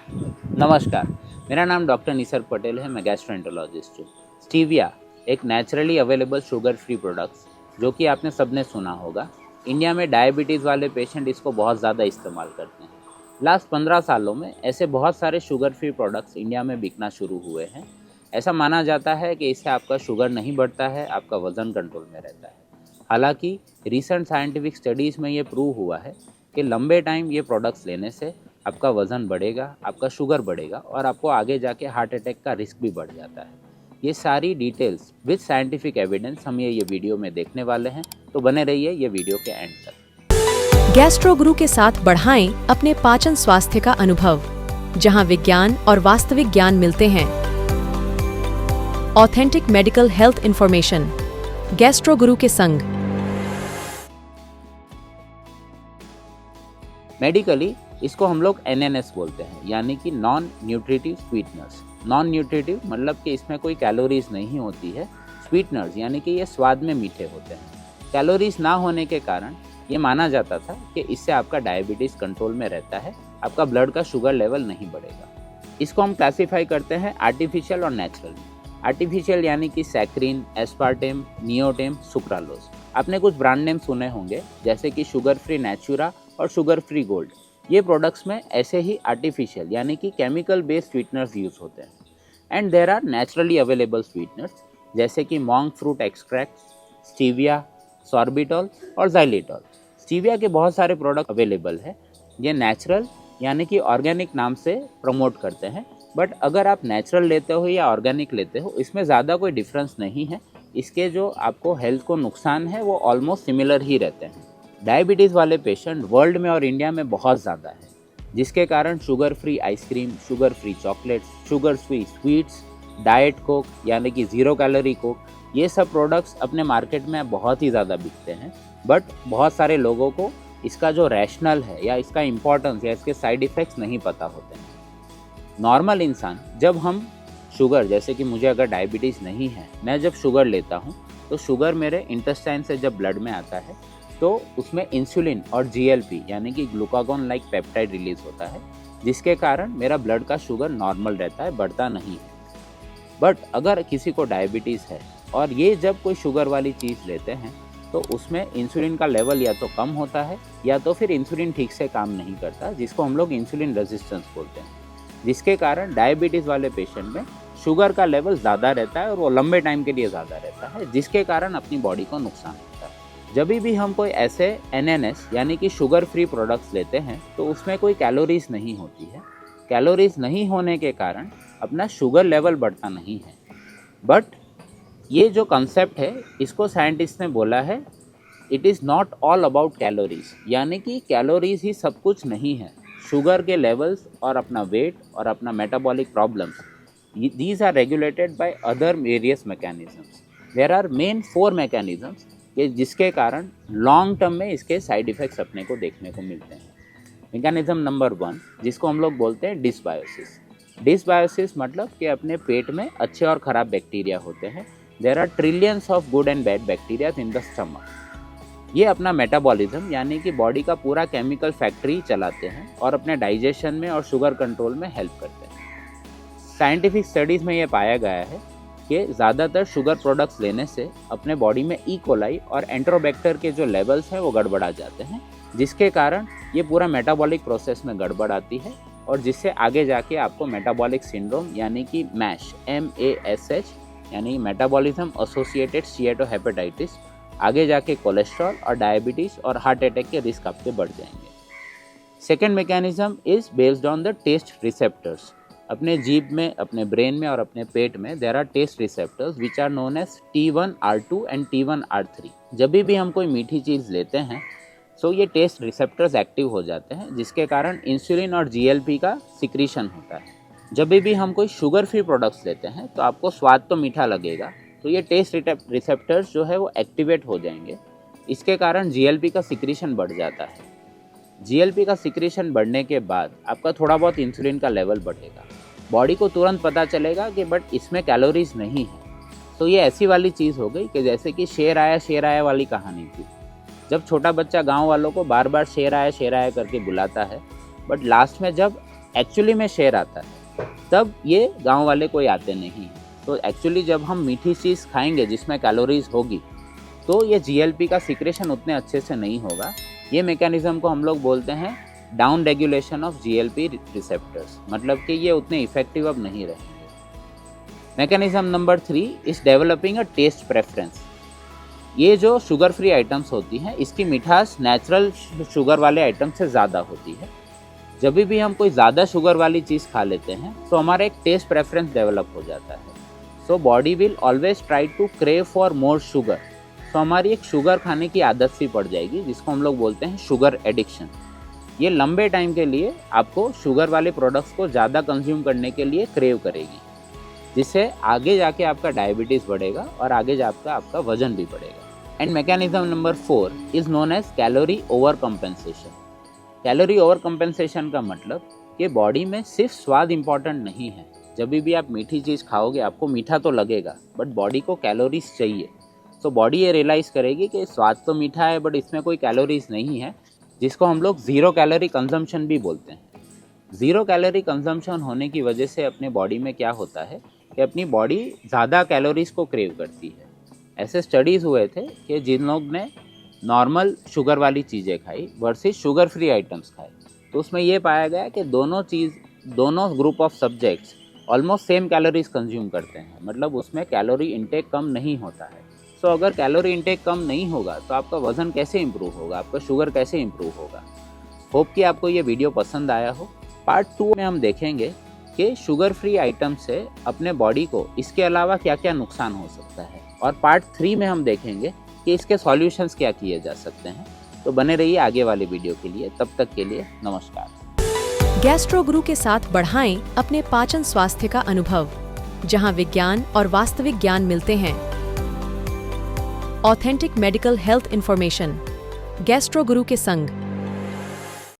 नमस्कार, मेरा नाम डॉक्टर निसर पटेल है। मैं गैस्ट्रोएंटरोलॉजिस्ट हूँ। स्टीविया एक naturally available sugar free products जो कि आपने सबने सुना होगा। इंडिया में डायबिटीज़ वाले पेशेंट इसको बहुत ज़्यादा इस्तेमाल करते हैं। लास्ट 15 सालों में ऐसे बहुत सारे शुगर फ्री प्रोडक्ट्स इंडिया में बिकना शुरू हुए हैं। ऐसा माना जाता है कि इससे आपका शुगर नहीं बढ़ता है, आपका वज़न कंट्रोल में रहता है। हालांकि रिसेंट साइंटिफिक स्टडीज़ में ये प्रूव हुआ है कि लंबे टाइम ये प्रोडक्ट्स लेने से आपका वज़न बढ़ेगा, आपका शुगर बढ़ेगा और आपको आगे जाके हार्ट अटैक का रिस्क भी बढ़ जाता है। ये सारी डिटेल्स विद साइंटिफिक एविडेंस हम ये वीडियो में देखने वाले हैं, तो बने रहिए ये वीडियो के एंड तक। गैस्ट्रो गुरु के साथ बढ़ाएं अपने पाचन स्वास्थ्य का अनुभव, जहां विज्ञान और वास्तविक ज्ञान मिलते हैं। Authentic medical health information, gastro गुरु के संग। मेडिकली इसको हम लोग NNS बोलते हैं, यानी कि non nutritive sweeteners. Non nutritive मतलब कि इसमें कोई कैलोरीज नहीं होती है। स्वीटनर्स यानी कि ये स्वाद में मीठे होते हैं। कैलोरीज ना होने के कारण ये माना जाता था कि इससे आपका डायबिटीज़ कंट्रोल में रहता है, आपका ब्लड का शुगर लेवल नहीं बढ़ेगा। इसको हम क्लासीफाई करते हैं आर्टिफिशियल और नेचुरल में। आर्टिफिशियल यानी कि सैक्रिन, एस्पार्टेम, नियोटेम, सुक्रालोज। आपने कुछ ब्रांड नेम सुने होंगे जैसे कि शुगर फ्री नेचुरा और शुगर फ्री गोल्ड। ये प्रोडक्ट्स में ऐसे ही आर्टिफिशियल यानी कि केमिकल बेस्ड स्वीटनर्स यूज़ होते हैं। And there are naturally available sweeteners जैसे कि monk fruit extract, stevia, sorbitol और जाइलेटॉल। स्टीविया के बहुत सारे प्रोडक्ट अवेलेबल है। ये नेचुरल यानी कि ऑर्गेनिक नाम से प्रमोट करते हैं, बट अगर आप नेचुरल लेते हो या ऑर्गेनिक लेते हो इसमें ज़्यादा कोई डिफरेंस नहीं है। इसके जो आपको हेल्थ को नुकसान है वो ऑलमोस्ट सिमिलर ही रहते हैं। डायबिटीज़ वाले पेशेंट वर्ल्ड में और इंडिया में बहुत ज़्यादा है, जिसके कारण sugar free ice cream, sugar free chocolates, sugar free sweets, diet Coke यानी कि ज़ीरो कैलोरी कोक, ये सब प्रोडक्ट्स अपने मार्केट में बहुत ही ज़्यादा बिकते हैं। बट बहुत सारे लोगों को इसका जो रैशनल है या इसका इम्पोर्टेंस या इसके साइड इफ़ेक्ट्स नहीं पता होते हैं। नॉर्मल इंसान जब हम शुगर, जैसे कि मुझे अगर डायबिटीज़ नहीं है, मैं जब शुगर लेता हूँ तो शुगर मेरे इंटेस्टाइन से जब ब्लड में आता है तो उसमें इंसुलिन और GLP यानी कि ग्लूकागॉन लाइक पेप्टाइड रिलीज होता है, जिसके कारण मेरा ब्लड का शुगर नॉर्मल रहता है, बढ़ता नहीं है। बट अगर किसी को डायबिटीज़ है और ये जब कोई शुगर वाली चीज़ लेते हैं तो उसमें इंसुलिन का लेवल या तो कम होता है या तो फिर इंसुलिन ठीक से काम नहीं करता, जिसको हम लोग इंसुलिन रेजिस्टेंस बोलते हैं, जिसके कारण डायबिटीज़ वाले पेशेंट में शुगर का लेवल ज़्यादा रहता है और वो लंबे टाइम के लिए ज़्यादा रहता है, जिसके कारण अपनी बॉडी को नुकसान होता है। जब भी हम कोई ऐसे NNS यानी कि शुगर फ्री प्रोडक्ट्स लेते हैं तो उसमें कोई कैलोरीज नहीं होती है। कैलोरीज नहीं होने के कारण अपना शुगर लेवल बढ़ता नहीं है। बट ये जो कंसेप्ट है इसको साइंटिस्ट ने बोला है it is not all about calories, यानी कि कैलोरीज ही सब कुछ नहीं है। शुगर के लेवल्स और अपना वेट और अपना metabolic problems, these are regulated by other various mechanisms. There are main 4 mechanisms ये जिसके कारण लॉन्ग टर्म में इसके साइड इफ़ेक्ट्स अपने को देखने को मिलते हैं। मैकेनिज्म नंबर 1 जिसको हम लोग बोलते हैं डिसबायोसिस। डिसबायोसिस मतलब कि अपने पेट में अच्छे और ख़राब बैक्टीरिया होते हैं। There are trillions of good and bad bacteria in the stomach. ये अपना मेटाबॉलिज्म यानी कि बॉडी का पूरा केमिकल फैक्ट्री चलाते हैं और अपने डाइजेशन में और शुगर कंट्रोल में हेल्प करते हैं। साइंटिफिक स्टडीज़ में ये पाया गया है कि ज़्यादातर शुगर प्रोडक्ट्स लेने से अपने बॉडी में ई कोलाई और एंट्रोबैक्टर के जो लेवल्स हैं वो गड़बड़ा जाते हैं, जिसके कारण ये पूरा मेटाबॉलिक प्रोसेस में गड़बड़ आती है और जिससे आगे जाके आपको मेटाबॉलिक सिंड्रोम यानी कि MASH MASH यानी मेटाबॉलिज्म एसोसिएटेड स्टीएटोहेपेटाइटिस, आगे जाके कोलेस्ट्रॉल और डायबिटीज़ और हार्ट अटैक के रिस्क आपके बढ़ जाएंगे। Second mechanism is based on the taste receptors. अपने जीभ में, अपने ब्रेन में और अपने पेट में there are taste receptors which are known as T1 R2 and T1 R3। जब भी हम कोई मीठी चीज़ लेते हैं सो ये टेस्ट रिसेप्टर्स एक्टिव हो जाते हैं, जिसके कारण इंसुलिन और GLP का सिक्रीशन होता है। जब भी हम कोई शुगर फ्री प्रोडक्ट्स लेते हैं तो आपको स्वाद तो मीठा लगेगा, तो ये टेस्ट रिसेप्टर्स जो है वो एक्टिवेट हो जाएंगे। इसके कारण GLP का सिक्रीशन बढ़ जाता है। GLP का सिक्रीशन बढ़ने के बाद आपका थोड़ा बहुत इंसुलिन का लेवल बढ़ेगा। बॉडी को तुरंत पता चलेगा कि बट इसमें कैलोरीज नहीं है। तो ये ऐसी वाली चीज़ हो गई कि जैसे कि शेर आया वाली कहानी थी। जब छोटा बच्चा गांव वालों को बार बार शेर आया करके बुलाता है, बट लास्ट में जब एक्चुअली में शेर आता है, तब ये गांव वाले कोई आते नहीं। तो एक्चुअली जब हम मीठी चीज़ खाएंगे जिसमें कैलोरीज होगी, तो ये जीएलपी का सिक्रेशन उतने अच्छे से नहीं होगा। ये मैकेनिज्म को हम लोग बोलते हैं down regulation of GLP receptors, मतलब कि ये उतने इफेक्टिव अब नहीं रहेंगे। Mechanism number 3 is developing a test preference. ये जो शुगर फ्री आइटम्स होती हैं, इसकी मिठास नेचुरल शुगर वाले आइटम से ज़्यादा होती है। जब भी हम कोई ज़्यादा शुगर वाली चीज़ खा लेते हैं तो हमारा एक टेस्ट प्रेफरेंस डेवलप हो जाता है। So body will always try to crave for more sugar. तो हमारी एक शुगर खाने की आदत सी पड़ जाएगी, जिसको हम लोग बोलते हैं शुगर एडिक्शन। ये लंबे टाइम के लिए आपको शुगर वाले प्रोडक्ट्स को ज़्यादा कंज्यूम करने के लिए क्रेव करेगी, जिससे आगे जाके आपका डायबिटीज़ बढ़ेगा और आगे जाकर आपका वजन भी बढ़ेगा। And mechanism number 4 is known as calorie over compensation. Calorie over compensation का मतलब कि बॉडी में सिर्फ स्वाद इम्पॉर्टेंट नहीं है। जब भी आप मीठी चीज़ खाओगे आपको मीठा तो लगेगा, बट बॉडी को कैलोरीज चाहिए। तो बॉडी ये रियलाइज़ करेगी कि स्वाद तो मीठा है बट इसमें कोई कैलोरीज नहीं है, जिसको हम लोग ज़ीरो कैलोरी कंजम्पशन भी बोलते हैं। ज़ीरो कैलोरी कंजम्पशन होने की वजह से अपने बॉडी में क्या होता है कि अपनी बॉडी ज़्यादा कैलोरीज को क्रेव करती है। ऐसे स्टडीज़ हुए थे कि जिन लोग ने नॉर्मल शुगर वाली चीज़ें खाई वर्सेस शुगर फ्री आइटम्स खाए, तो उसमें ये पाया गया कि दोनों group of subjects almost same calories consume करते हैं, मतलब उसमें कैलोरी इंटेक कम नहीं होता है। सो अगर कैलोरी इंटेक कम नहीं होगा तो आपका वज़न कैसे इंप्रूव होगा, आपका शुगर कैसे इंप्रूव होगा। होप कि आपको ये वीडियो पसंद आया हो। पार्ट 2 में हम देखेंगे कि शुगर फ्री आइटम से अपने बॉडी को इसके अलावा क्या क्या नुकसान हो सकता है, और पार्ट 3 में हम देखेंगे कि इसके सॉल्यूशंस क्या किए जा सकते हैं। तो बने रहिए आगे वाले वीडियो के लिए। तब तक के लिए नमस्कार। गैस्ट्रो गुरु के साथ बढ़ाएं अपने पाचन स्वास्थ्य का अनुभव, जहां विज्ञान और वास्तविक ज्ञान मिलते हैं। Authentic medical health information, gastro गुरु के संग।